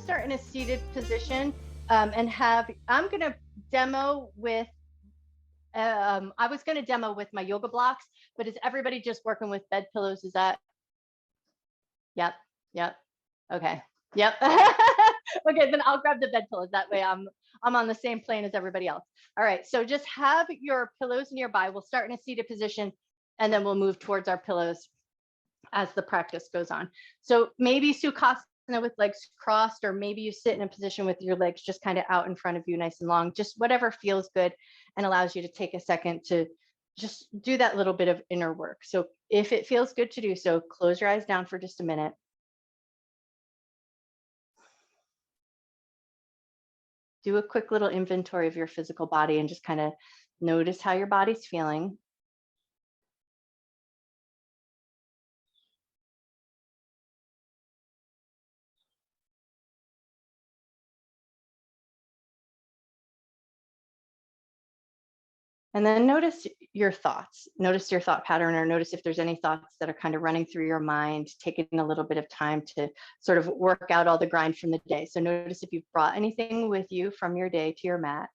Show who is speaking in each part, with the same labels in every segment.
Speaker 1: start in a seated position and I'm going to demo with, I was going to demo with my yoga blocks, but is everybody just working with bed pillows? Is that, yep, yep, okay, yep. Okay, then I'll grab the bed pillows. That way I'm on the same plane as everybody else. All right, so just have your pillows nearby. We'll start in a seated position and then we'll move towards our pillows as the practice goes on. So maybe Sukhasana with legs crossed, or maybe you sit in a position with your legs just kind of out in front of you, nice and long, just whatever feels good and allows you to take a second to just do that little bit of inner work. So if it feels good to do so, close your eyes down for just a minute. Do a quick little inventory of your physical body and just kind of notice how your body's feeling. And then notice your thoughts. Notice your thought pattern, or notice if there's any thoughts that are kind of running through your mind, taking a little bit of time to sort of work out all the grind from the day. So notice if you've brought anything with you from your day to your mat.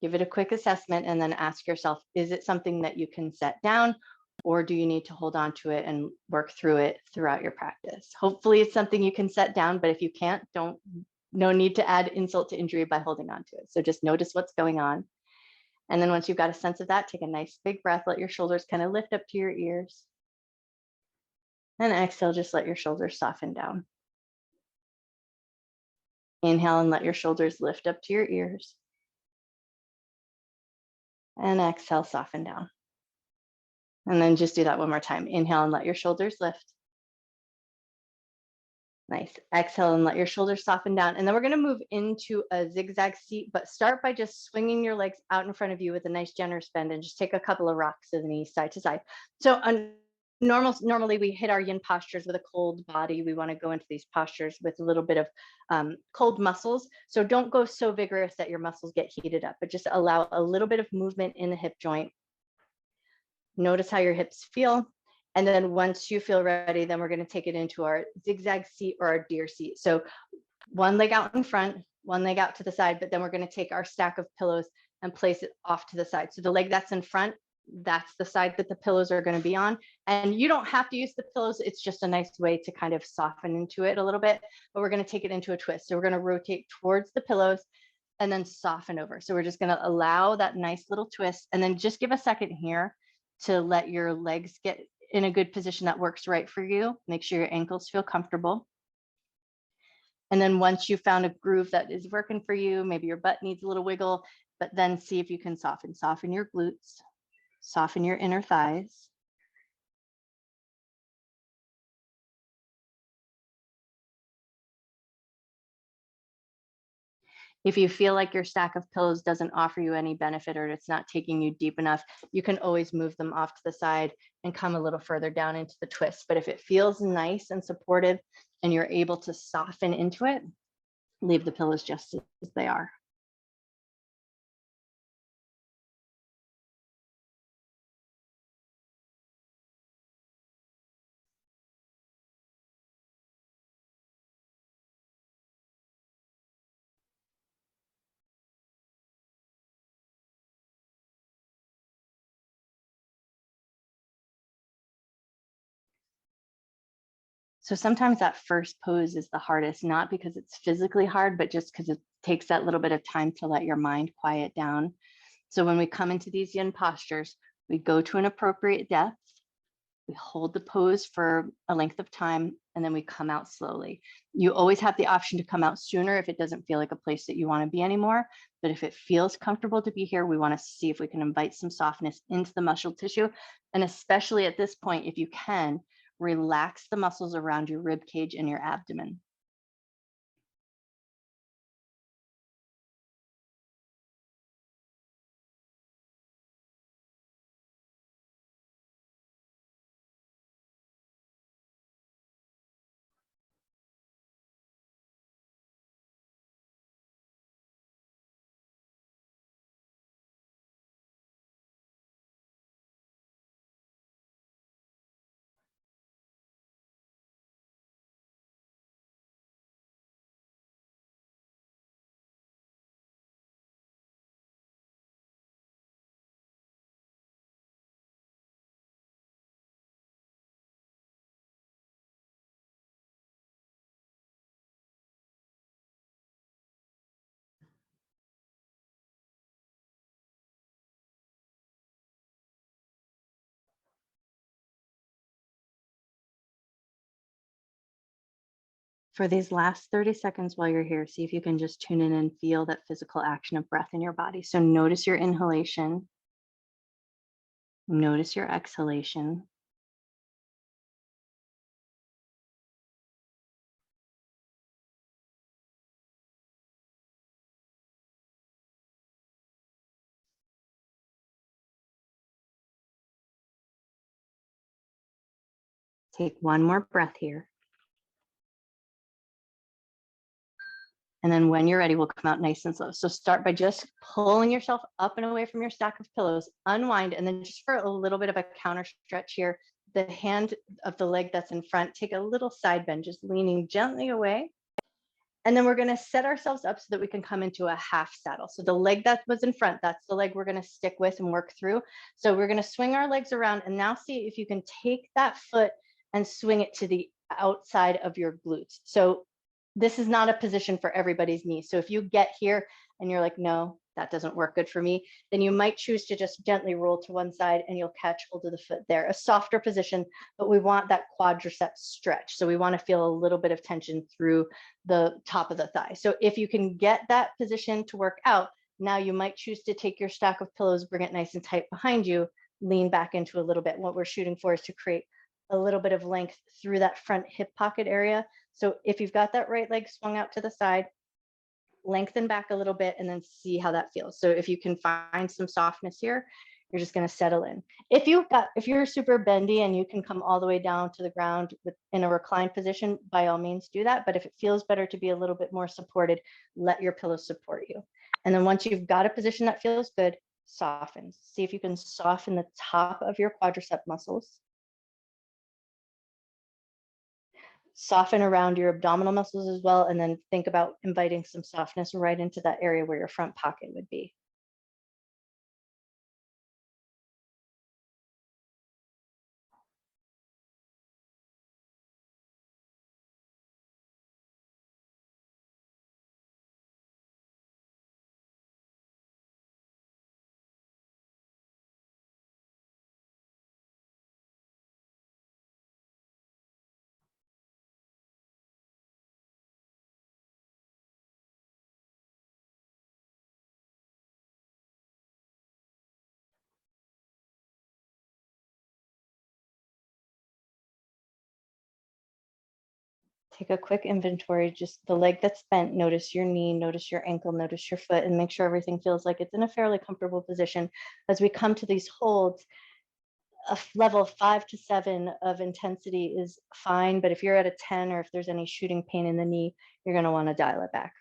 Speaker 1: Give it a quick assessment and then ask yourself, is it something that you can set down, or do you need to hold on to it and work through it throughout your practice? Hopefully it's something you can set down, but if you can't, no need to add insult to injury by holding on to it. So just notice what's going on. And then once you've got a sense of that, take a nice big breath, let your shoulders kind of lift up to your ears. And exhale, just let your shoulders soften down. Inhale and let your shoulders lift up to your ears. And exhale, soften down. And then just do that one more time. Inhale and let your shoulders lift. Nice. Exhale and let your shoulders soften down. And then we're going to move into a zigzag seat, but start by just swinging your legs out in front of you with a nice generous bend, and just take a couple of rocks to the knees side to side. So normally we hit our yin postures with a cold body. We want to go into these postures with a little bit of cold muscles. So don't go so vigorous that your muscles get heated up, but just allow a little bit of movement in the hip joint. Notice how your hips feel. And then once you feel ready, then we're going to take it into our zigzag seat or our deer seat. So one leg out in front, one leg out to the side, but then we're going to take our stack of pillows and place it off to the side. So the leg that's in front, that's the side that the pillows are going to be on. And you don't have to use the pillows. It's just a nice way to kind of soften into it a little bit, but we're going to take it into a twist. So we're going to rotate towards the pillows and then soften over. So we're just going to allow that nice little twist, and then just give a second here to let your legs get in a good position that works right for you. Make sure your ankles feel comfortable. And then once you've found a groove that is working for you, maybe your butt needs a little wiggle, but then see if you can soften your glutes, soften your inner thighs. If you feel like your stack of pillows doesn't offer you any benefit, or it's not taking you deep enough, you can always move them off to the side and come a little further down into the twist. But if it feels nice and supportive and you're able to soften into it, leave the pillows just as they are. So sometimes that first pose is the hardest, not because it's physically hard, but just because it takes that little bit of time to let your mind quiet down. So when we come into these yin postures, we go to an appropriate depth, we hold the pose for a length of time, and then we come out slowly. You always have the option to come out sooner if it doesn't feel like a place that you want to be anymore. But if it feels comfortable to be here, we want to see if we can invite some softness into the muscle tissue. And especially at this point, if you can, relax the muscles around your rib cage and your abdomen. For these last 30 seconds while you're here, see if you can just tune in and feel that physical action of breath in your body. So notice your inhalation, notice your exhalation. Take one more breath here. And then when you're ready, we'll come out nice and slow. So start by just pulling yourself up and away from your stack of pillows, unwind, and then just for a little bit of a counter stretch here, the hand of the leg that's in front, take a little side bend, just leaning gently away. And then we're going to set ourselves up so that we can come into a half saddle. So the leg that was in front, that's the leg we're going to stick with and work through. So we're going to swing our legs around and now see if you can take that foot and swing it to the outside of your glutes. So this is not a position for everybody's knee. So if you get here and you're like, no, that doesn't work good for me, then you might choose to just gently roll to one side and you'll catch hold of the foot there. A softer position, but we want that quadricep stretch. So we want to feel a little bit of tension through the top of the thigh. So if you can get that position to work out, now you might choose to take your stack of pillows, bring it nice and tight behind you, lean back into a little bit. What we're shooting for is to create a little bit of length through that front hip pocket area. So if you've got that right leg swung out to the side, lengthen back a little bit and then see how that feels. So if you can find some softness here, you're just going to settle in. If you're super bendy and you can come all the way down to the ground in a reclined position, by all means do that. But if it feels better to be a little bit more supported, let your pillow support you. And then once you've got a position that feels good, soften. See if you can soften the top of your quadricep muscles. Soften around your abdominal muscles as well, and then think about inviting some softness right into that area where your front pocket would be. Take a quick inventory, just the leg that's bent, notice your knee, notice your ankle, notice your foot, and make sure everything feels like it's in a fairly comfortable position. As we come to these holds, a level 5 to 7 of intensity is fine, but if you're at a 10 or if there's any shooting pain in the knee, you're going to want to dial it back.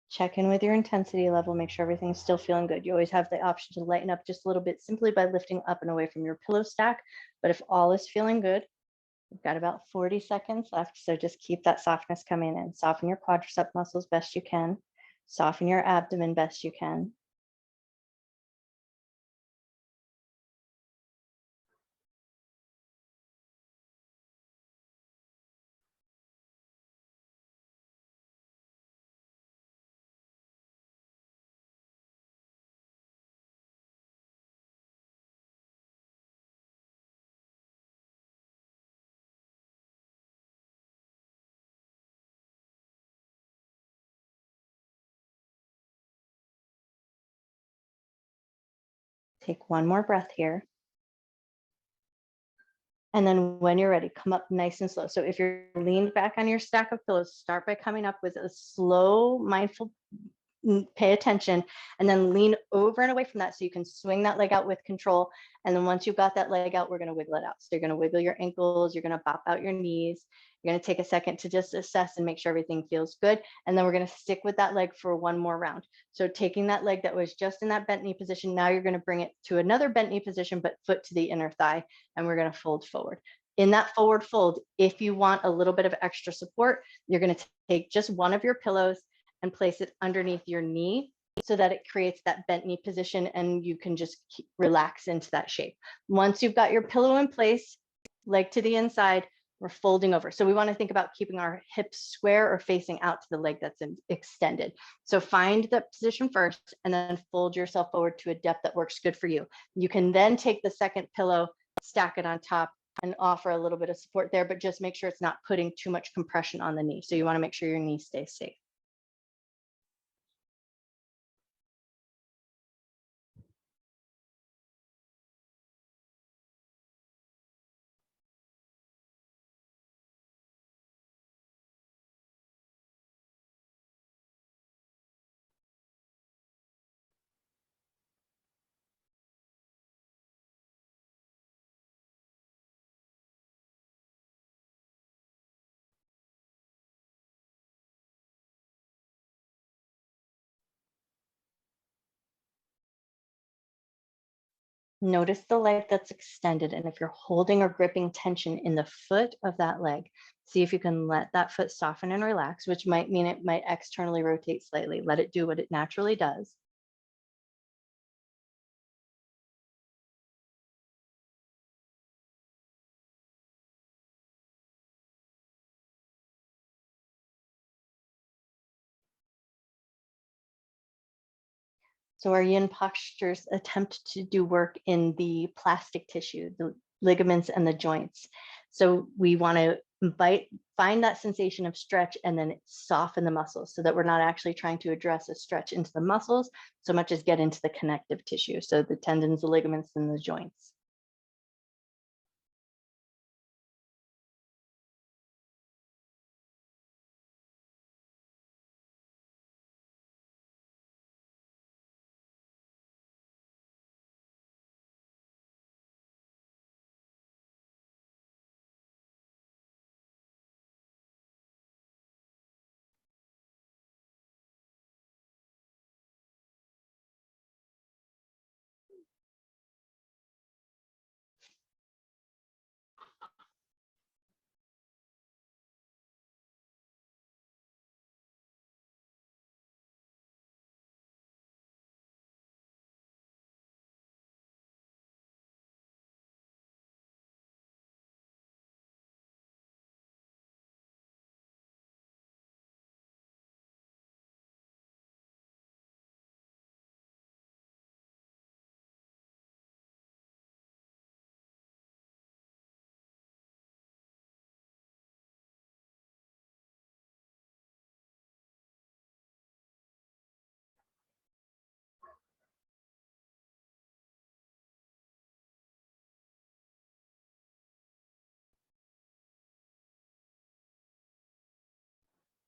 Speaker 1: Check in with your intensity level, make sure everything's still feeling good. You always have the option to lighten up just a little bit simply by lifting up and away from your pillow stack. But if all is feeling good, we've got about 40 seconds left. So just keep that softness coming in. Soften your quadricep muscles best you can. Soften your abdomen best you can. Take one more breath here. And then when you're ready, come up nice and slow. So if you're leaned back on your stack of pillows, start by coming up with a slow, mindful pay attention, and then lean over and away from that so you can swing that leg out with control. And then once you've got that leg out, we're going to wiggle it out. So you're going to wiggle your ankles, you're going to pop out your knees. You're going to take a second to just assess and make sure everything feels good. And then we're going to stick with that leg for one more round. So taking that leg that was just in that bent knee position, now you're going to bring it to another bent knee position, but foot to the inner thigh, and we're going to fold forward. In that forward fold, if you want a little bit of extra support, you're going to take just one of your pillows and place it underneath your knee so that it creates that bent knee position and you can just relax into that shape. Once you've got your pillow in place, leg to the inside, we're folding over. So we want to think about keeping our hips square or facing out to the leg that's extended. So find the position first and then fold yourself forward to a depth that works good for you. You can then take the second pillow, stack it on top, and offer a little bit of support there, but just make sure it's not putting too much compression on the knee. So you want to make sure your knee stays safe. Notice the leg that's extended, and if you're holding or gripping tension in the foot of that leg, see if you can let that foot soften and relax, which might mean it might externally rotate slightly. Let it do what it naturally does. So our yin postures attempt to do work in the plastic tissue, the ligaments and the joints. So we want to find that sensation of stretch and then soften the muscles so that we're not actually trying to address a stretch into the muscles so much as get into the connective tissue. So the tendons, the ligaments, and the joints.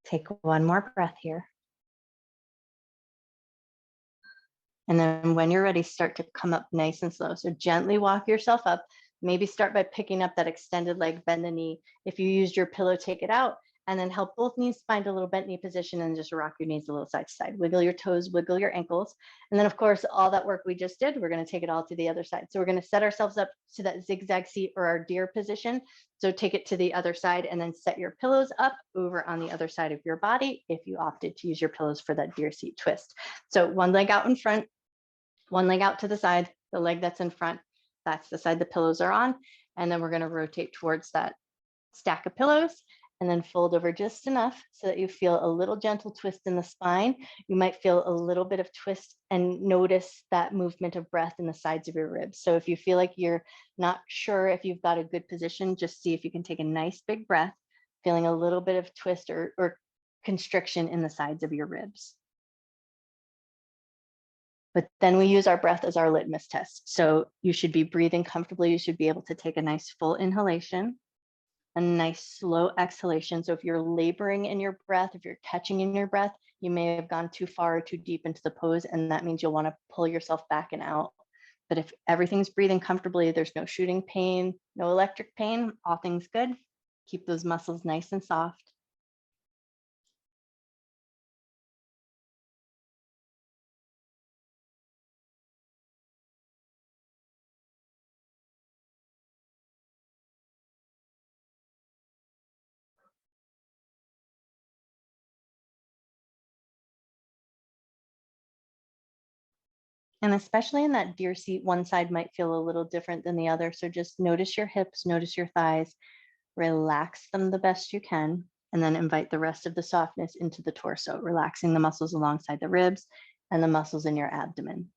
Speaker 1: Take one more breath here. And then when you're ready, start to come up nice and slow. So gently walk yourself up. Maybe start by picking up that extended leg, bend the knee. If you used your pillow, take it out and then help both knees find a little bent knee position and just rock your knees a little side to side. Wiggle your toes, wiggle your ankles. And then of course, all that work we just did, we're gonna take it all to the other side. So we're gonna set ourselves up to that zigzag seat or our deer position. So take it to the other side and then set your pillows up over on the other side of your body if you opted to use your pillows for that deer seat twist. So one leg out in front, one leg out to the side, the leg that's in front, that's the side the pillows are on. And then we're going to rotate towards that stack of pillows and then fold over just enough so that you feel a little gentle twist in the spine. You might feel a little bit of twist and notice that movement of breath in the sides of your ribs. So if you feel like you're not sure if you've got a good position, just see if you can take a nice big breath, feeling a little bit of twist or constriction in the sides of your ribs. But then we use our breath as our litmus test. So you should be breathing comfortably. You should be able to take a nice full inhalation, a nice slow exhalation. So if you're laboring in your breath, if you're catching in your breath, you may have gone too far or too deep into the pose, and that means you'll want to pull yourself back and out. But if everything's breathing comfortably, there's no shooting pain, no electric pain, all things good. Keep those muscles nice and soft. And especially in that deer seat, one side might feel a little different than the other. So just notice your hips, notice your thighs, relax them the best you can, and then invite the rest of the softness into the torso, relaxing the muscles alongside the ribs and the muscles in your abdomen.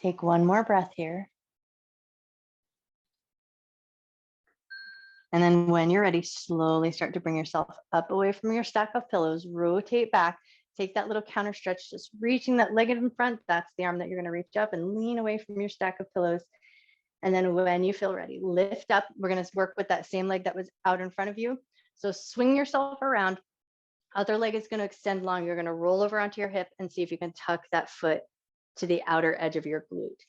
Speaker 1: Take one more breath here. And then when you're ready, slowly start to bring yourself up away from your stack of pillows, rotate back, take that little counter stretch, just reaching that leg in front. That's the arm that you're going to reach up and lean away from your stack of pillows. And then when you feel ready, lift up. We're going to work with that same leg that was out in front of you. So swing yourself around. Other leg is going to extend long. You're going to roll over onto your hip and see if you can tuck that foot to the outer edge of your glute.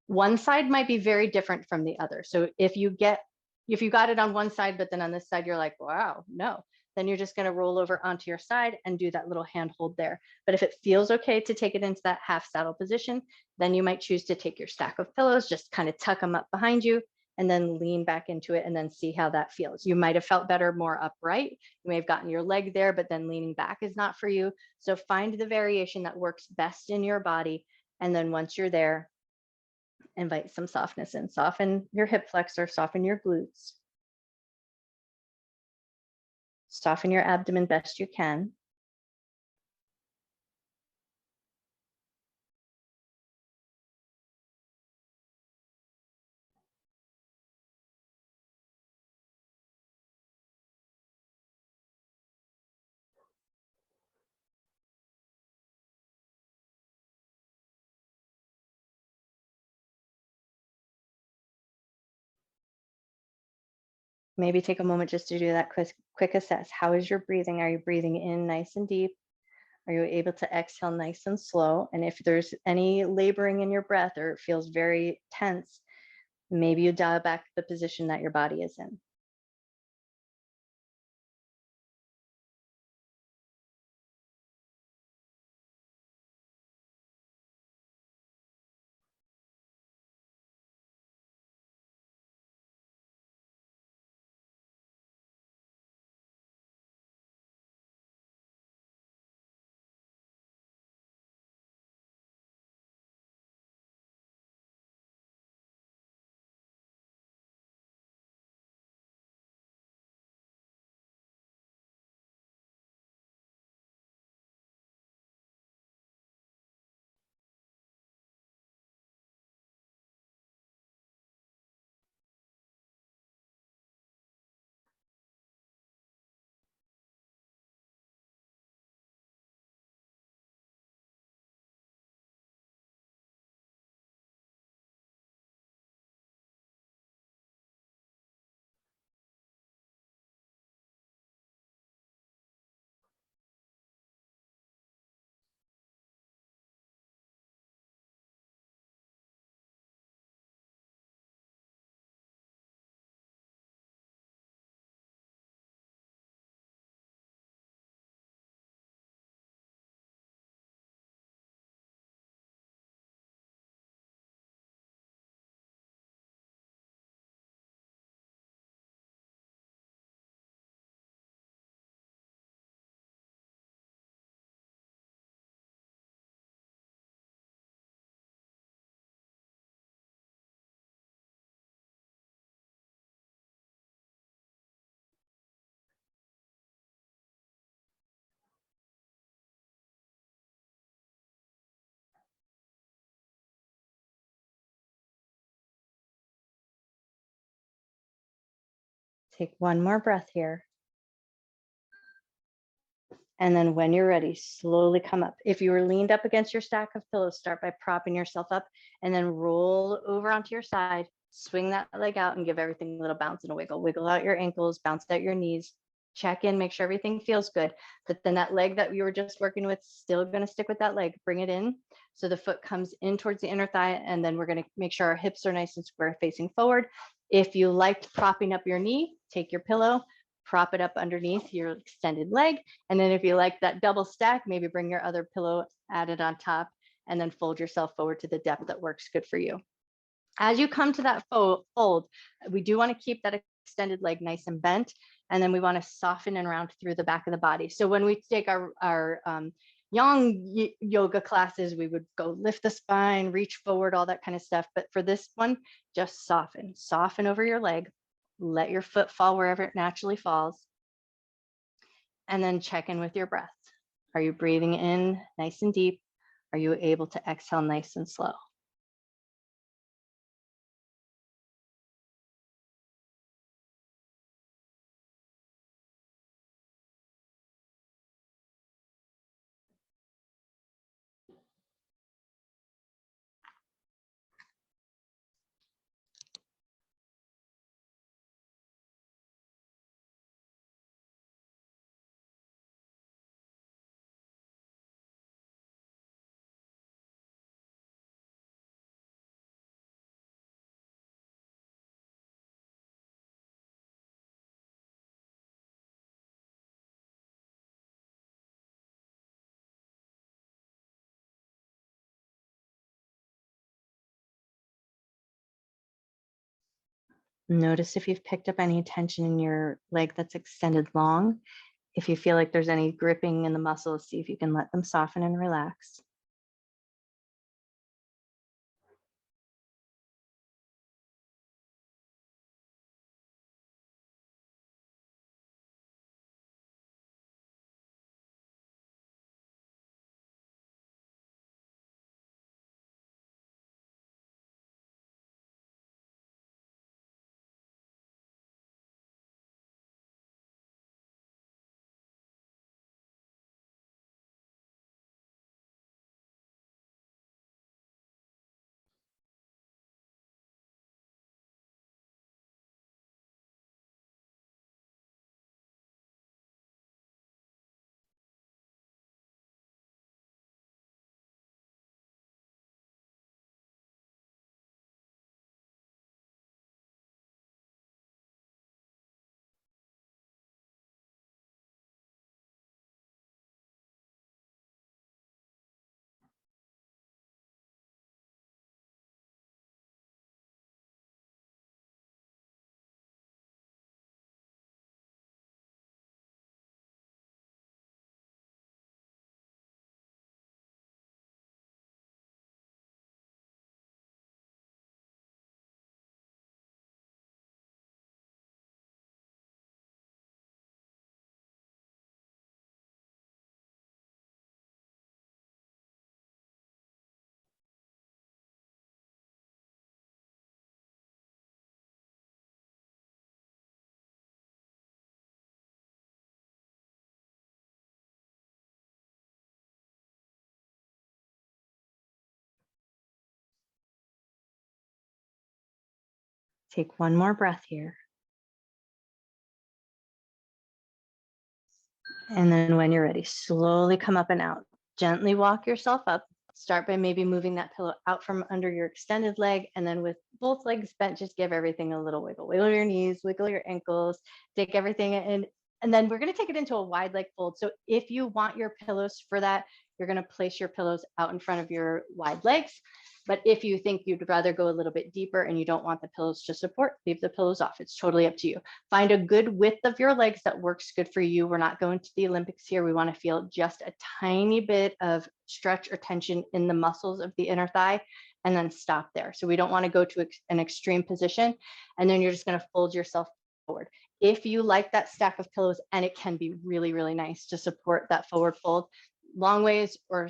Speaker 1: One side might be very different from the other. So if you got it on one side, but then on this side, you're like, wow, no, then you're just going to roll over onto your side and do that little hand hold there. But if it feels okay to take it into that half saddle position, then you might choose to take your stack of pillows, just kind of tuck them up behind you and then lean back into it and then see how that feels. You might have felt better more upright. You may have gotten your leg there, but then leaning back is not for you. So find the variation that works best in your body. And then once you're there, invite some softness in. Soften your hip flexor, soften your glutes. Soften your abdomen best you can. Maybe take a moment just to do that quick assess. How is your breathing? Are you breathing in nice and deep? Are you able to exhale nice and slow? And if there's any laboring in your breath or it feels very tense, maybe you dial back the position that your body is in. Take one more breath here. And then when you're ready, slowly come up. If you were leaned up against your stack of pillows, start by propping yourself up and then roll over onto your side. Swing that leg out and give everything a little bounce and a wiggle. Wiggle out your ankles, bounce out your knees. Check in, make sure everything feels good. But then that leg that you were just working with, still going to stick with that leg. Bring it in. So the foot comes in towards the inner thigh, and then we're going to make sure our hips are nice and square facing forward. If you liked propping up your knee, take your pillow, prop it up underneath your extended leg. And then if you like that double stack, maybe bring your other pillow, add it on top, and then fold yourself forward to the depth that works good for you. As you come to that fold, we do want to keep that extended leg nice and bent. And then we want to soften and round through the back of the body. So when we take our Yang yoga classes, we would go lift the spine, reach forward, all that kind of stuff. But for this one, just soften over your leg. Let your foot fall wherever it naturally falls. And then check in with your breath. Are you breathing in nice and deep? Are you able to exhale nice and slow? Notice if you've picked up any tension in your leg that's extended long. If you feel like there's any gripping in the muscles, see if you can let them soften and relax. Take one more breath here. And then when you're ready, slowly come up and out. Gently walk yourself up. Start by maybe moving that pillow out from under your extended leg. And then with both legs bent, just give everything a little wiggle. Wiggle your knees, wiggle your ankles, take everything in. And then we're going to take it into a wide leg fold. So if you want your pillows for that, you're going to place your pillows out in front of your wide legs. But if you think you'd rather go a little bit deeper and you don't want the pillows to support, leave the pillows off. It's totally up to you. Find a good width of your legs that works good for you. We're not going to the Olympics here. We want to feel just a tiny bit of stretch or tension in the muscles of the inner thigh and then stop there. So we don't want to go to an extreme position and then you're just going to fold yourself forward. If you like that stack of pillows, and it can be really, really nice to support that forward fold, long ways or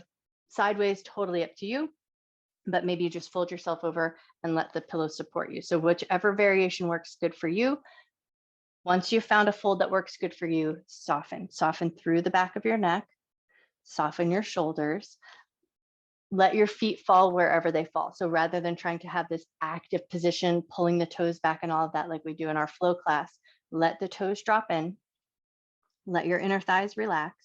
Speaker 1: sideways, totally up to you. But maybe you just fold yourself over and let the pillow support you. So whichever variation works good for you. Once you've found a fold that works good for you, soften through the back of your neck, soften your shoulders, let your feet fall wherever they fall. So rather than trying to have this active position, pulling the toes back and all of that, like we do in our flow class, let the toes drop in, let your inner thighs relax.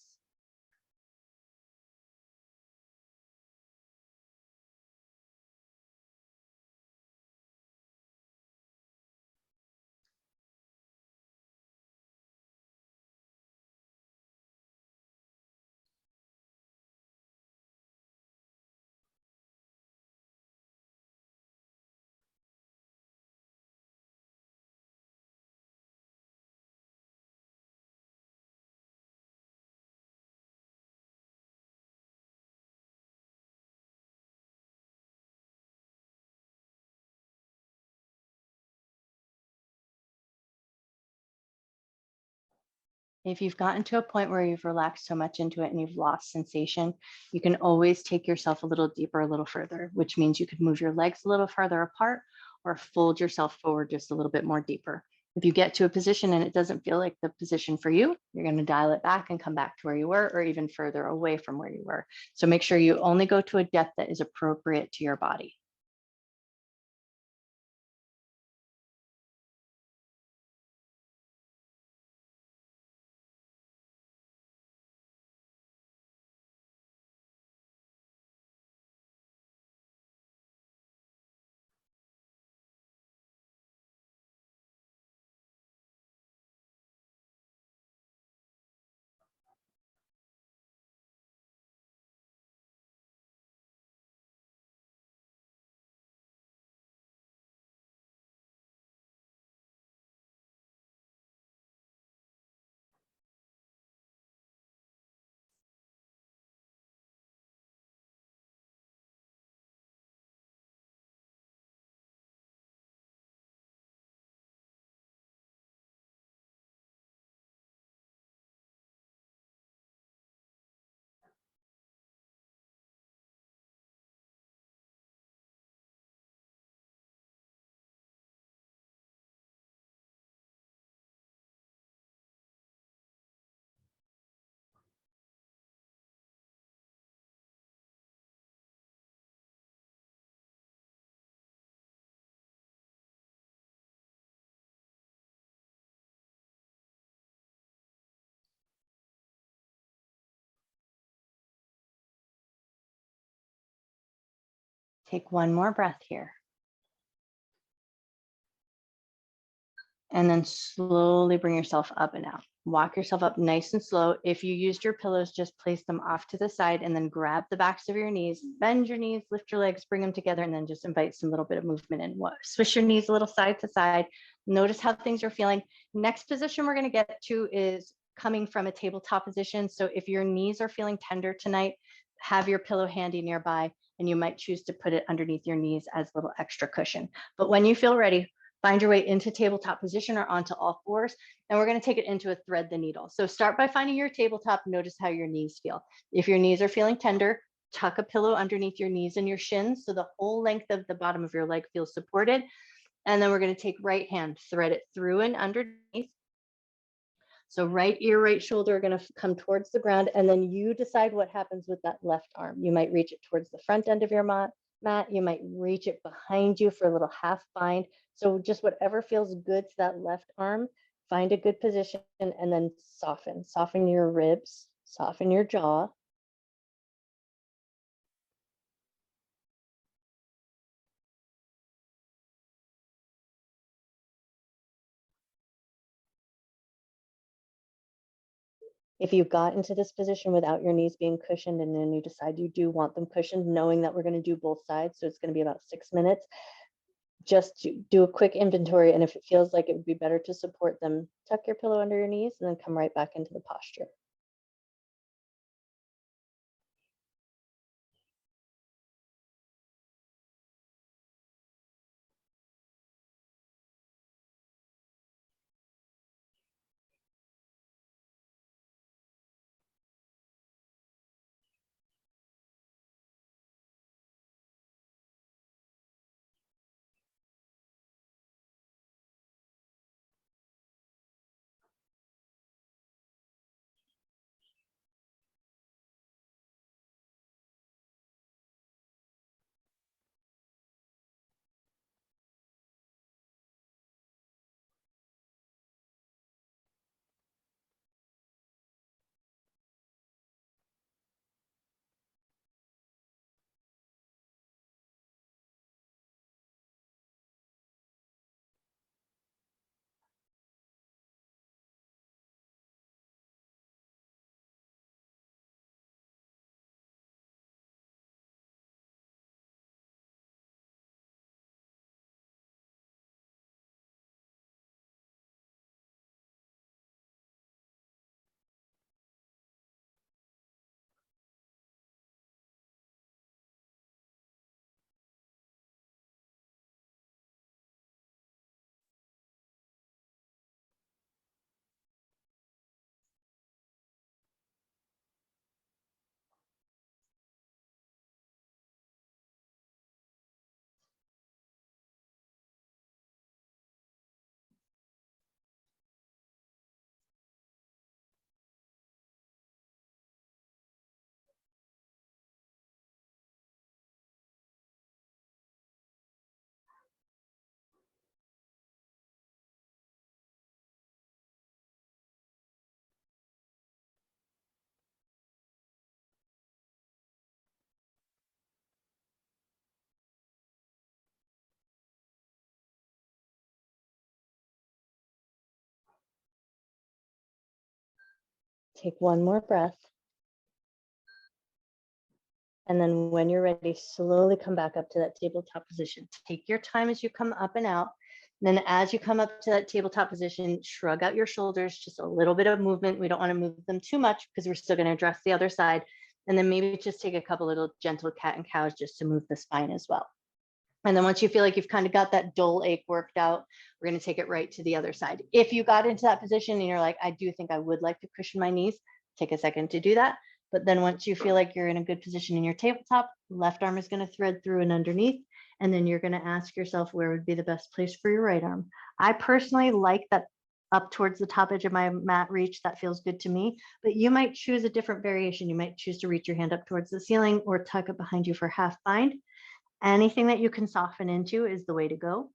Speaker 1: If you've gotten to a point where you've relaxed so much into it and you've lost sensation, you can always take yourself a little deeper, a little further, which means you could move your legs a little farther apart or fold yourself forward just a little bit more deeper. If you get to a position and it doesn't feel like the position for you, you're going to dial it back and come back to where you were or even further away from where you were. So make sure you only go to a depth that is appropriate to your body. Take one more breath here. And then slowly bring yourself up and out. Walk yourself up nice and slow. If you used your pillows, just place them off to the side and then grab the backs of your knees, bend your knees, lift your legs, bring them together, and then just invite some little bit of movement in. Swish your knees a little side to side. Notice how things are feeling. Next position we're going to get to is coming from a tabletop position. So if your knees are feeling tender tonight, have your pillow handy nearby, and you might choose to put it underneath your knees as a little extra cushion. But when you feel ready, find your way into tabletop position or onto all fours. And we're going to take it into a thread the needle. So start by finding your tabletop. Notice how your knees feel. If your knees are feeling tender, tuck a pillow underneath your knees and your shins so the whole length of the bottom of your leg feels supported. And then we're going to take right hand, thread it through and underneath. So right ear, right shoulder are going to come towards the ground, and then you decide what happens with that left arm. You might reach it towards the front end of your mat. You might reach it behind you for a little half bind. So just whatever feels good to that left arm, find a good position and then soften your ribs, soften your jaw. If you got into this position without your knees being cushioned and then you decide you do want them cushioned, knowing that we're going to do both sides, so it's going to be about 6 minutes, just do a quick inventory. And if it feels like it would be better to support them, tuck your pillow under your knees and then come right back into the posture. Take one more breath. And then when you're ready, slowly come back up to that tabletop position. Take your time as you come up and out. And then as you come up to that tabletop position, shrug out your shoulders, just a little bit of movement. We don't want to move them too much because we're still going to address the other side. And then maybe just take a couple little gentle cat and cows just to move the spine as well. And then once you feel like you've kind of got that dull ache worked out, we're going to take it right to the other side. If you got into that position and you're like, I do think I would like to cushion my knees, take a second to do that. But then once you feel like you're in a good position in your tabletop, left arm is going to thread through and underneath. And then you're going to ask yourself where would be the best place for your right arm. I personally like that up towards the top edge of my mat reach. That feels good to me. But you might choose a different variation. You might choose to reach your hand up towards the ceiling or tuck it behind you for half bind. Anything that you can soften into is the way to go.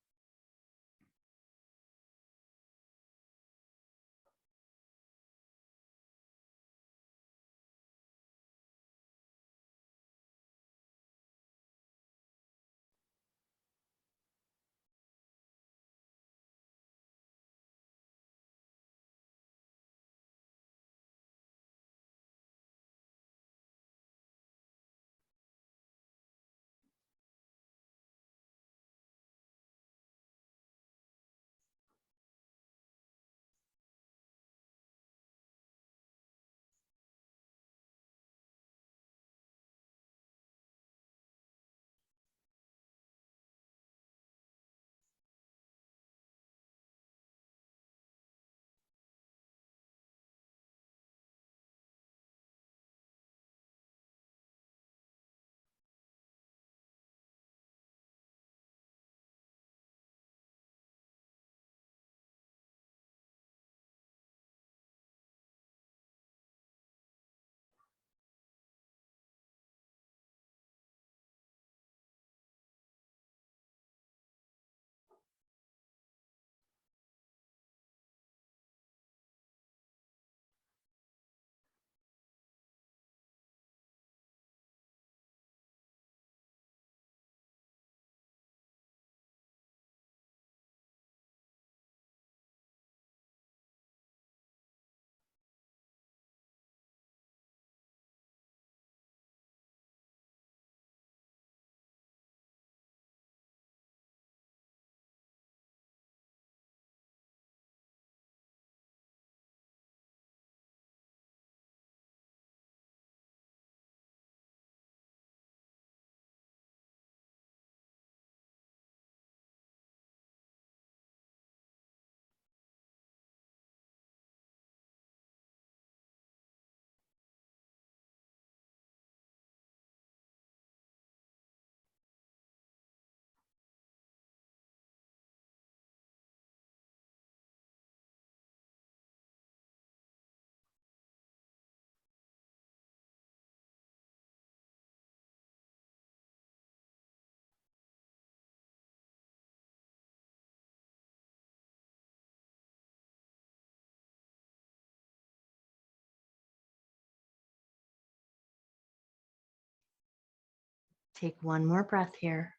Speaker 1: Take one more breath here.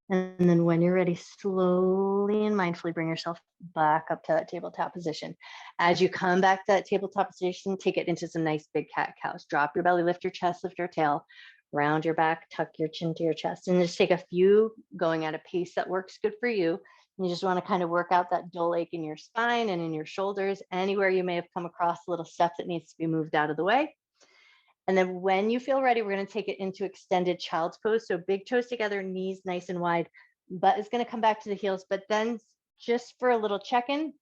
Speaker 1: And then when you're ready, slowly and mindfully bring yourself back up to that tabletop position. As you come back to that tabletop position, take it into some nice big cat cows. Drop your belly, lift your chest, lift your tail, round your back, tuck your chin to your chest, and just take a few going at a pace that works good for you. You just want to kind of work out that dull ache in your spine and in your shoulders, anywhere you may have come across a little step that needs to be moved out of the way. And then when you feel ready, we're going to take it into extended child's pose. So big toes together, knees nice and wide. Butt is going to come back to the heels, but then just for a little check-in,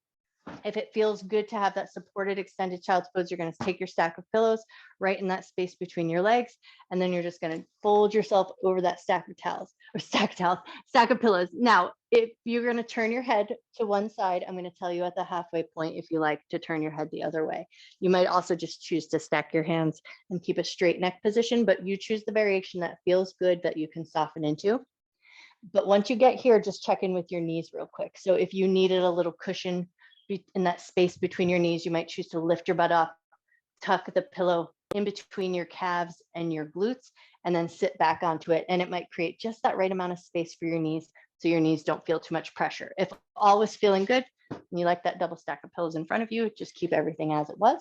Speaker 1: if it feels good to have that supported extended child's pose, you're going to take your stack of pillows right in that space between your legs. And then you're just going to fold yourself over that stack of towels or stack of pillows. Now, if you're going to turn your head to one side, I'm going to tell you at the halfway point if you like to turn your head the other way. You might also just choose to stack your hands and keep a straight neck position, but you choose the variation that feels good that you can soften into. But once you get here, just check in with your knees real quick. So if you needed a little cushion in that space between your knees, you might choose to lift your butt up, tuck the pillow in between your calves and your glutes, and then sit back onto it. And it might create just that right amount of space for your knees so your knees don't feel too much pressure. If all was feeling good, And you like that double stack of pillows in front of you, just keep everything as it was.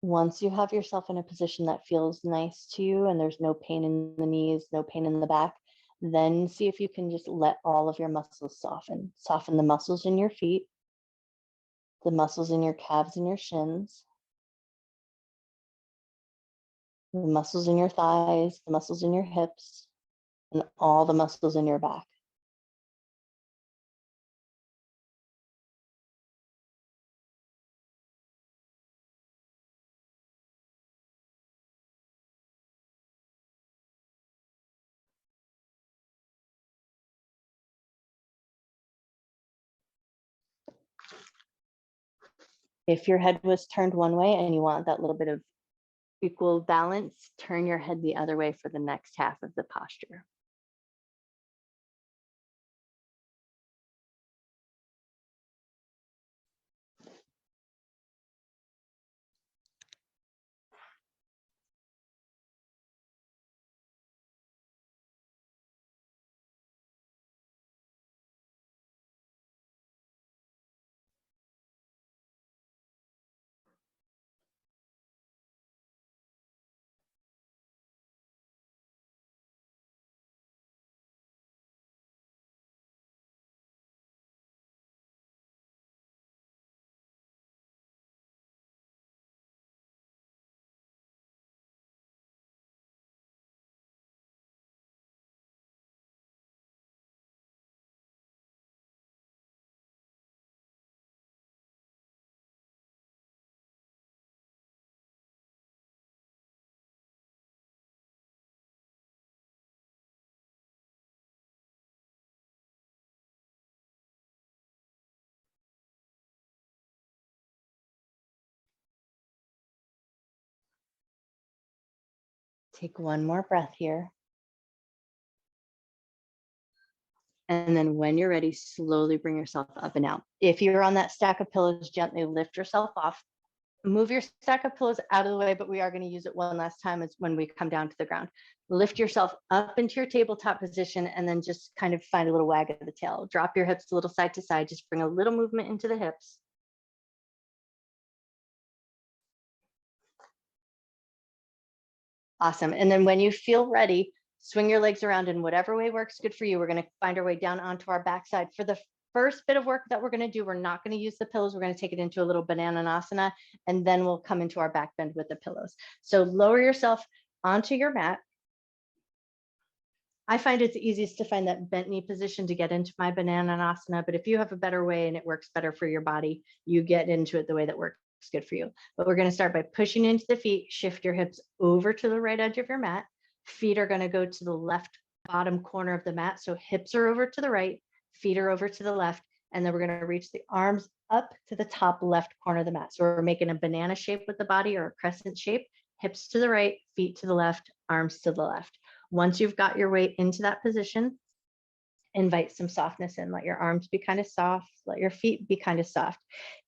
Speaker 1: Once you have yourself in a position that feels nice to you and there's no pain in the knees, no pain in the back, then see if you can just let all of your muscles soften. Soften the muscles in your feet, the muscles in your calves and your shins, the muscles in your thighs, the muscles in your hips, and all the muscles in your back. If your head was turned one way and you want that little bit of equal balance, turn your head the other way for the next half of the posture. Take one more breath here. And then when you're ready, slowly bring yourself up and out. If you're on that stack of pillows, gently lift yourself off. Move your stack of pillows out of the way, but we are going to use it one last time is when we come down to the ground. Lift yourself up into your tabletop position and then just kind of find a little wag of the tail. Drop your hips a little side to side. Just bring a little movement into the hips. Awesome. And then when you feel ready, swing your legs around in whatever way works good for you. We're going to find our way down onto our backside. For the first bit of work that we're going to do, we're not going to use the pillows. We're going to take it into a little banana, and then we'll come into our back bend with the pillows. So lower yourself onto your mat. I find it's easiest to find that bent knee position to get into my banana, but if you have a better way and it works better for your body, you get into it the way that works good for you. But we're going to start by pushing into the feet, shift your hips over to the right edge of your mat. Feet are going to go to the left bottom corner of the mat. So hips are over to the right, feet are over to the left, and then we're going to reach the arms up to the top left corner of the mat. So we're making a banana shape with the body or a crescent shape, hips to the right, feet to the left, arms to the left. Once you've got your weight into that position, invite some softness in. Let your arms be kind of soft. Let your feet be kind of soft.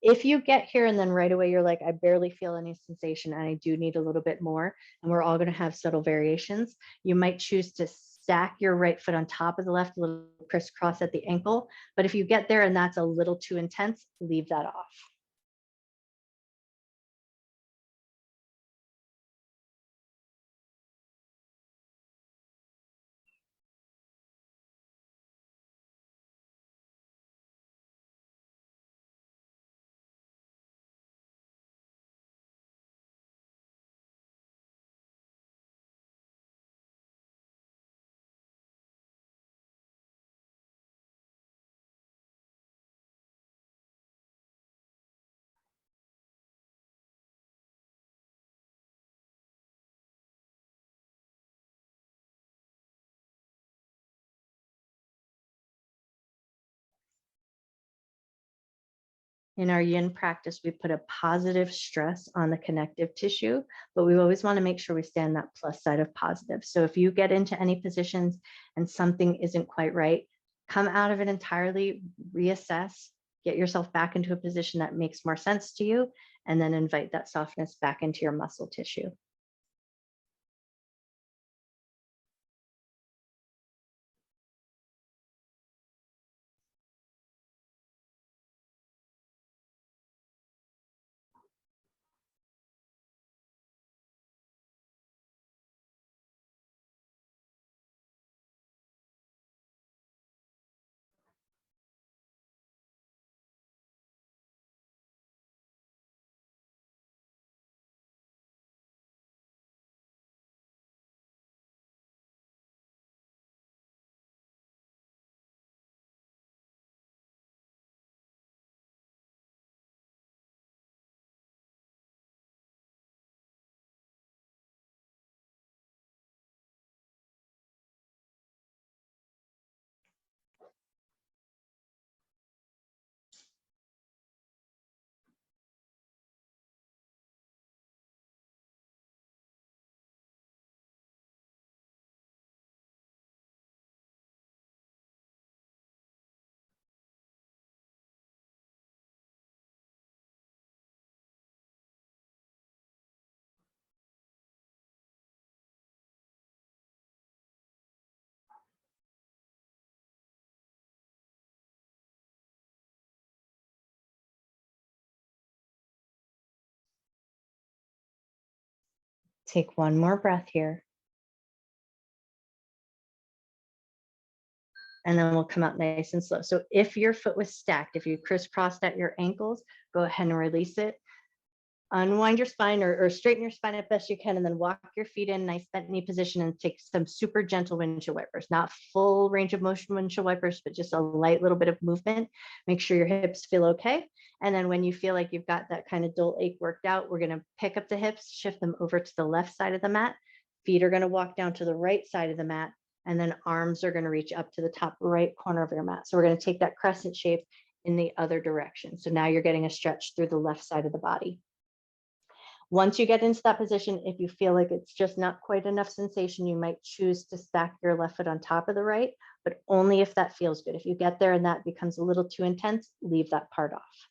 Speaker 1: If you get here and then right away you're like, I barely feel any sensation and I do need a little bit more, and we're all going to have subtle variations, you might choose to stack your right foot on top of the left, a little crisscross at the ankle. But if you get there and that's a little too intense, leave that off. In our yin practice, we put a positive stress on the connective tissue, but we always want to make sure we stay on that plus side of positive. So if you get into any positions and something isn't quite right, Come out of it entirely, reassess, get yourself back into a position that makes more sense to you, and then invite that softness back into your muscle tissue. Take one more breath here. And then we'll come out nice and slow. So if your foot was stacked, if you crisscrossed at your ankles, go ahead and release it. Unwind your spine or straighten your spine as best you can, and then walk your feet in nice bent knee position and take some super gentle windshield wipers, not full range of motion windshield wipers, but just a light little bit of movement. Make sure your hips feel okay. And then when you feel like you've got that kind of dull ache worked out, we're going to pick up the hips, shift them over to the left side of the mat. Feet are going to walk down to the right side of the mat, and then arms are going to reach up to the top right corner of your mat. So we're going to take that crescent shape in the other direction. So now you're getting a stretch through the left side of the body. Once you get into that position, if you feel like it's just not quite enough sensation, you might choose to stack your left foot on top of the right, but only if that feels good. If you get there and that becomes a little too intense, leave that part off.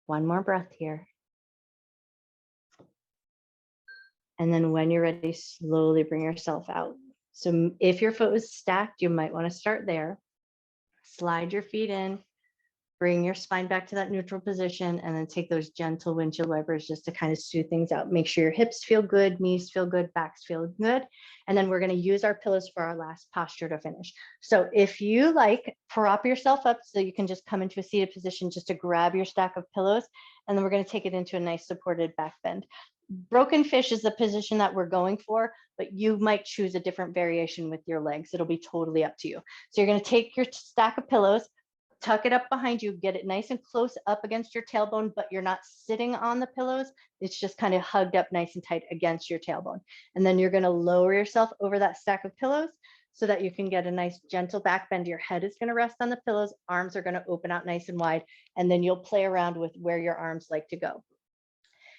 Speaker 1: One more breath here. And then when you're ready, slowly bring yourself out. So if your foot was stacked, you might want to start there. Slide your feet in, bring your spine back to that neutral position, and then take those gentle windshield wipers just to kind of smooth things out. Make sure your hips feel good, knees feel good, backs feel good. And then we're going to use our pillows for our last posture to finish. So if you like, prop yourself up so you can just come into a seated position just to grab your stack of pillows. And then we're going to take it into a nice supported back bend. Broken fish is the position that we're going for, but you might choose a different variation with your legs. It'll be totally up to you. So you're going to take your stack of pillows, tuck it up behind you, get it nice and close up against your tailbone, but you're not sitting on the pillows. It's just kind of hugged up nice and tight against your tailbone. And then you're going to lower yourself over that stack of pillows so that you can get a nice gentle back bend. Your head is going to rest on the pillows. Arms are going to open out nice and wide. And then you'll play around with where your arms like to go.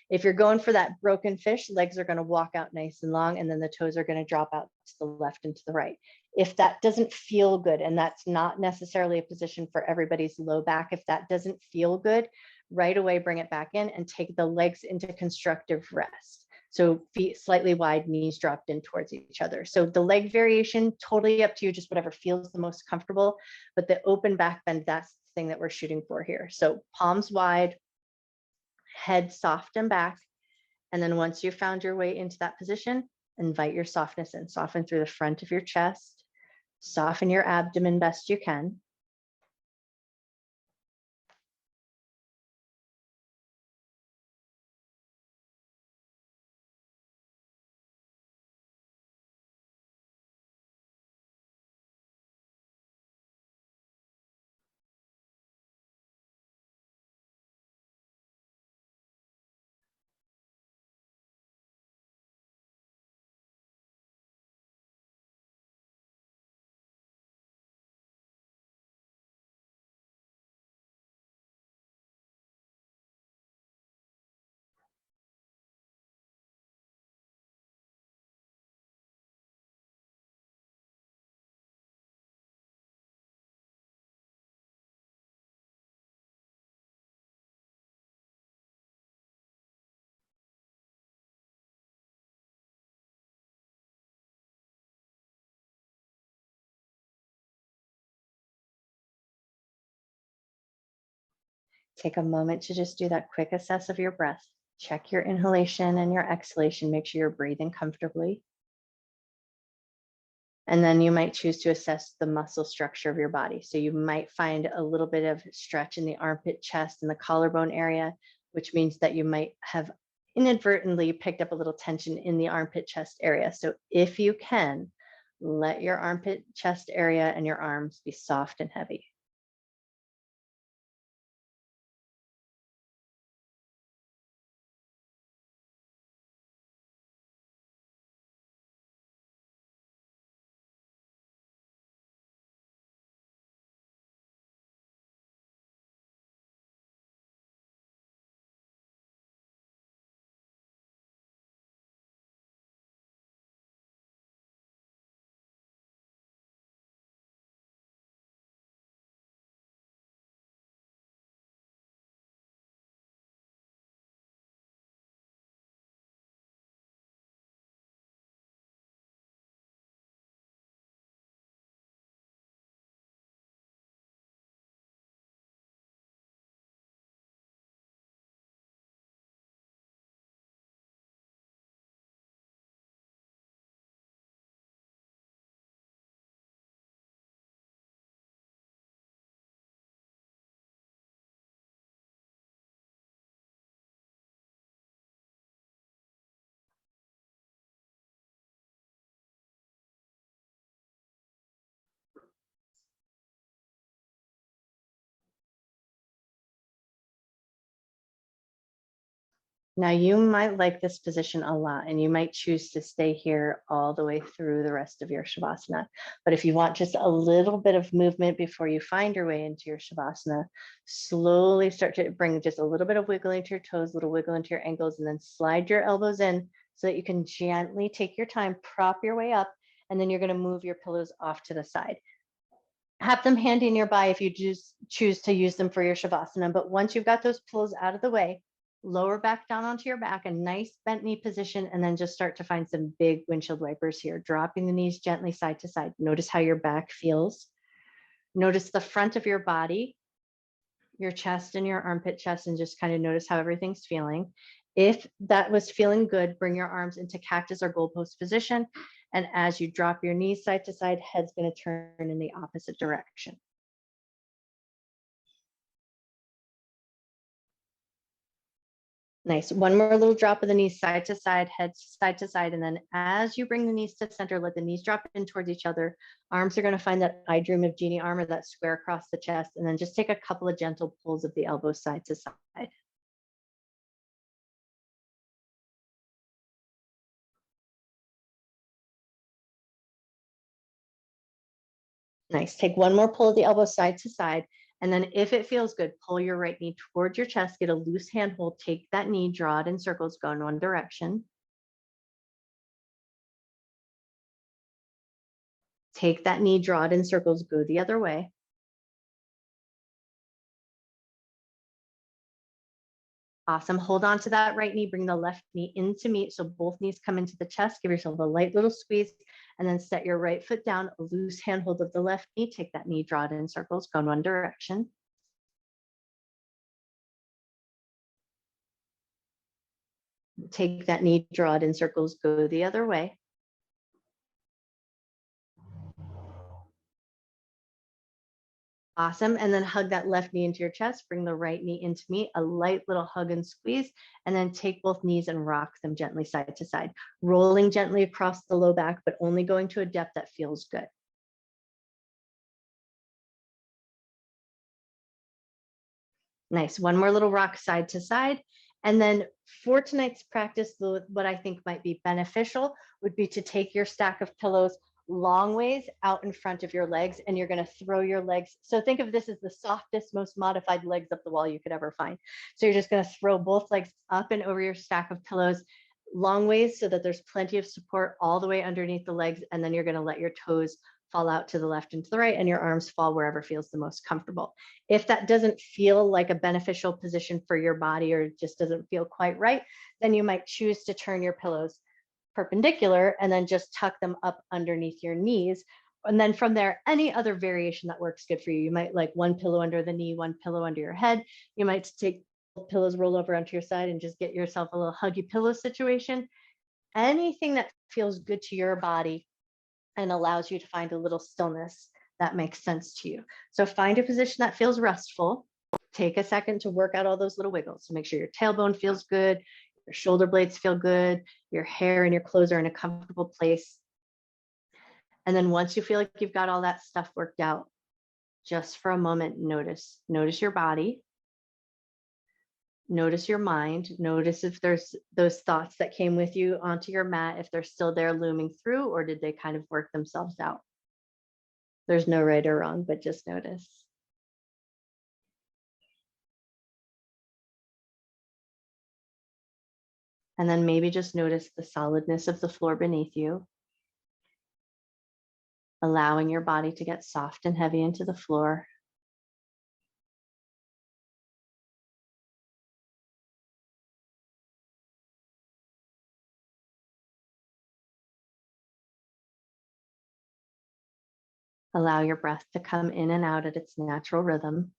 Speaker 1: If you're going for that broken fish, legs are going to walk out nice and long, and then the toes are going to drop out to the left and to the right. If that doesn't feel good, and that's not necessarily a position for everybody's low back, if that doesn't feel good, right away bring it back in and take the legs into constructive rest. So feet slightly wide, knees dropped in towards each other. So the leg variation, totally up to you, just whatever feels the most comfortable. But the open back bend, that's the thing that we're shooting for here. So palms wide, head soft and back. And then once you've found your way into that position, invite your softness in. Soften through the front of your chest, soften your abdomen best you can. Take a moment to just do that quick assess of your breath. Check your inhalation and your exhalation. Make sure you're breathing comfortably. And then you might choose to assess the muscle structure of your body. So you might find a little bit of stretch in the armpit, chest, and the collarbone area, which means that you might have inadvertently picked up a little tension in the armpit, chest area. So if you can, let your armpit, chest area and your arms be soft and heavy. Now, you might like this position a lot, and you might choose to stay here all the way through the rest of your Shavasana. But if you want just a little bit of movement before you find your way into your Shavasana, slowly start to bring just a little bit of wiggle into your toes, a little wiggle into your ankles, and then slide your elbows in so that you can gently take your time, prop your way up, and then you're going to move your pillows off to the side. Have them handy nearby if you choose to use them for your Shavasana. But once you've got those pillows out of the way, lower back down onto your back, a nice bent knee position, and then just start to find some big windshield wipers here, dropping the knees gently side to side. Notice how your back feels. Notice the front of your body, your chest and your armpit chest, and just kind of notice how everything's feeling. If that was feeling good, bring your arms into cactus or goalpost position. And as you drop your knees side to side, head's going to turn in the opposite direction. Nice. One more little drop of the knees side to side, head side to side. And then as you bring the knees to center, let the knees drop in towards each other. Arms are going to find that I dream of Genie arm, or that square across the chest. And then just take a couple of gentle pulls of the elbows side to side. Nice. Take one more pull of the elbow side to side. And then if it feels good, pull your right knee towards your chest, get a loose handhold, take that knee, draw it in circles, go in one direction. Take that knee, draw it in circles, go the other way. Awesome. Hold on to that right knee, bring the left knee into meet. So both knees come into the chest, give yourself a light little squeeze, and then set your right foot down, a loose handhold of the left knee, take that knee, draw it in circles, go in one direction. Take that knee, draw it in circles, go the other way. Awesome. And then hug that left knee into your chest, bring the right knee into meet, a light little hug and squeeze, and then take both knees and rock them gently side to side, rolling gently across the low back, but only going to a depth that feels good. Nice. One more little rock side to side. And then for tonight's practice, what I think might be beneficial would be to take your stack of pillows long ways out in front of your legs, and you're going to throw your legs. So think of this as the softest, most modified legs up the wall you could ever find. So you're just going to throw both legs up and over your stack of pillows long ways so that there's plenty of support all the way underneath the legs. And then you're going to let your toes fall out to the left and to the right, and your arms fall wherever feels the most comfortable. If that doesn't feel like a beneficial position for your body, or just doesn't feel quite right, then you might choose to turn your pillows perpendicular and then just tuck them up underneath your knees. And then from there, any other variation that works good for you. You might like one pillow under the knee, one pillow under your head. You might take pillows, roll over onto your side, and just get yourself a little huggy pillow situation. Anything that feels good to your body and allows you to find a little stillness that makes sense to you. So find a position that feels restful. Take a second to work out all those little wiggles. So make sure your tailbone feels good, your shoulder blades feel good, your hair and your clothes are in a comfortable place. And then once you feel like you've got all that stuff worked out, just for a moment, notice your body. Notice your mind. Notice if there's those thoughts that came with you onto your mat, if they're still there looming through, or did they kind of work themselves out? There's no right or wrong, but just notice. And then maybe just notice the solidness of the floor beneath you, allowing your body to get soft and heavy into the floor. Allow your breath to come in and out at its natural rhythm.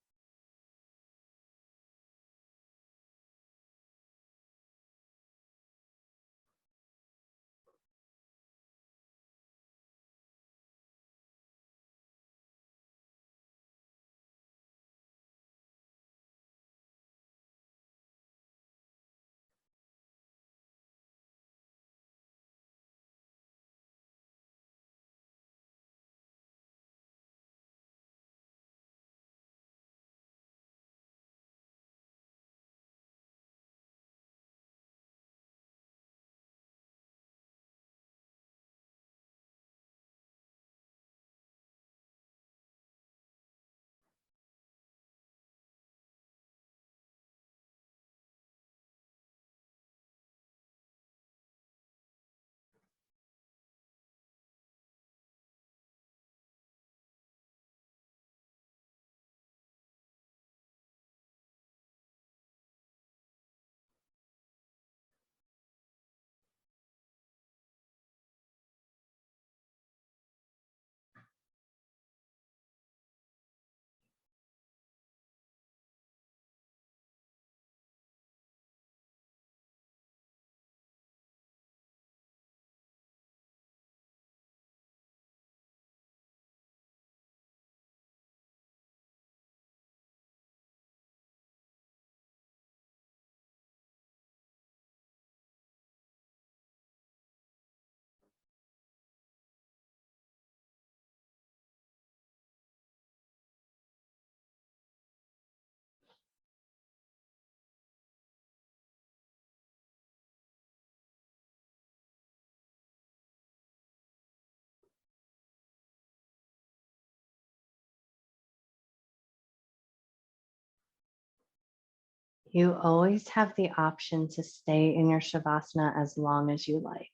Speaker 1: You always have the option to stay in your Shavasana as long as you like.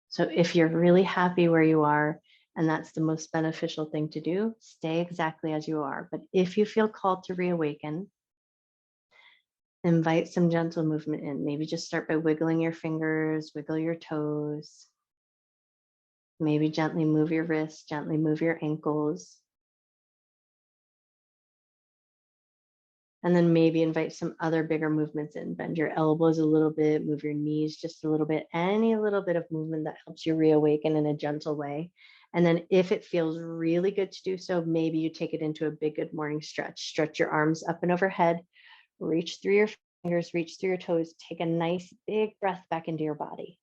Speaker 1: So if you're really happy where you are, and that's the most beneficial thing to do, stay exactly as you are. But if you feel called to reawaken, invite some gentle movement in. Maybe just start by wiggling your fingers, wiggle your toes. Maybe gently move your wrists, gently move your ankles. And then maybe invite some other bigger movements in. Bend your elbows a little bit, move your knees just a little bit, any little bit of movement that helps you reawaken in a gentle way. And then if it feels really good to do so, maybe you take it into a big good morning stretch. Stretch your arms up and overhead, reach through your fingers, reach through your toes, take a nice big breath back into your body.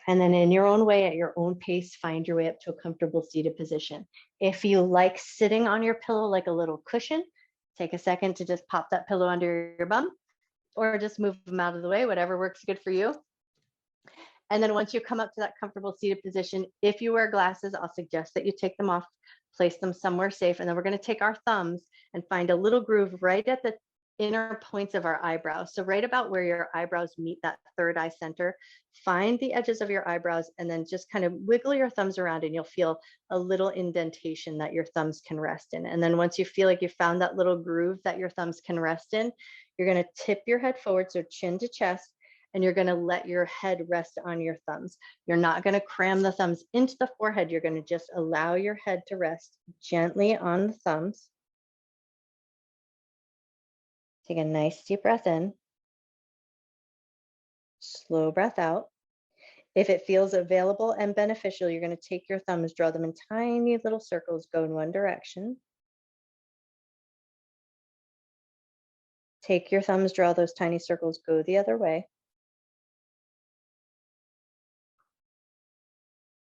Speaker 1: And then in your own way, at your own pace, find your way up to a comfortable seated position. If you like sitting on your pillow like a little cushion, take a second to just pop that pillow under your bum or just move them out of the way, whatever works good for you. And then once you come up to that comfortable seated position, if you wear glasses, I'll suggest that you take them off, place them somewhere safe. And then we're going to take our thumbs and find a little groove right at the inner points of our eyebrows. So right about where your eyebrows meet that third eye center, find the edges of your eyebrows and then just kind of wiggle your thumbs around and you'll feel a little indentation that your thumbs can rest in. And then once you feel like you found that little groove that your thumbs can rest in, you're going to tip your head forward, so chin to chest, and you're going to let your head rest on your thumbs. You're not going to cram the thumbs into the forehead. You're going to just allow your head to rest gently on the thumbs. Take a nice deep breath in. Slow breath out. If it feels available and beneficial, you're going to take your thumbs, draw them in tiny little circles, go in one direction. Take your thumbs, draw those tiny circles, go the other way.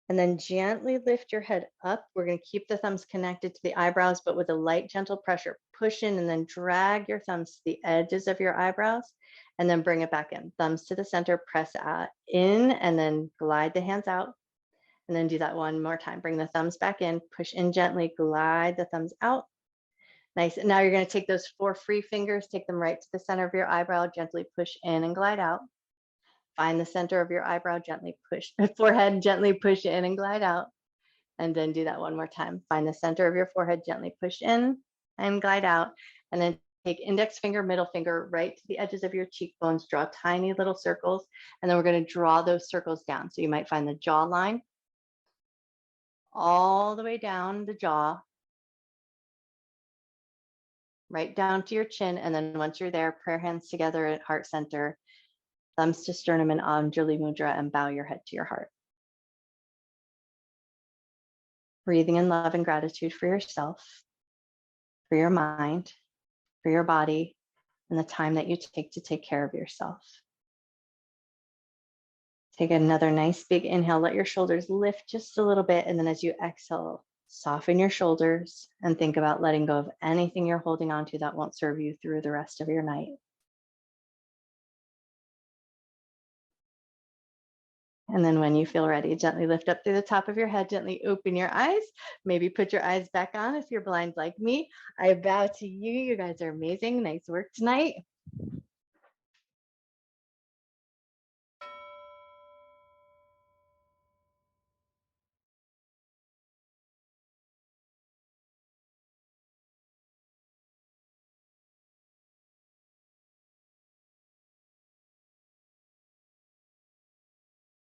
Speaker 1: And then gently lift your head up. We're going to keep the thumbs connected to the eyebrows, but with a light, gentle pressure. Push in and then drag your thumbs to the edges of your eyebrows and then bring it back in. Thumbs to the center, press out, in, and then glide the hands out. And then do that one more time. Bring the thumbs back in, push in gently, glide the thumbs out. Nice. And now you're going to take those 4 free fingers, take them right to the center of your eyebrow, gently push in and glide out. Find the center of your eyebrow, gently push, forehead, gently push in and glide out. And then do that one more time. Find the center of your forehead, gently push in and glide out. And then take index finger, middle finger, right to the edges of your cheekbones, draw tiny little circles. And then we're going to draw those circles down. So you might find the jawline all the way down the jaw, right down to your chin. And then once you're there, prayer hands together at heart center, thumbs to sternum and Anjali Mudra, and bow your head to your heart. Breathing in love and gratitude for yourself, for your mind, for your body, and the time that you take to take care of yourself. Take another nice big inhale, let your shoulders lift just a little bit. And then as you exhale, soften your shoulders and think about letting go of anything you're holding on to that won't serve you through the rest of your night. And then when you feel ready, gently lift up through the top of your head, gently open your eyes, maybe put your eyes back on if you're blind like me. I bow to you. You guys are amazing. Nice work tonight.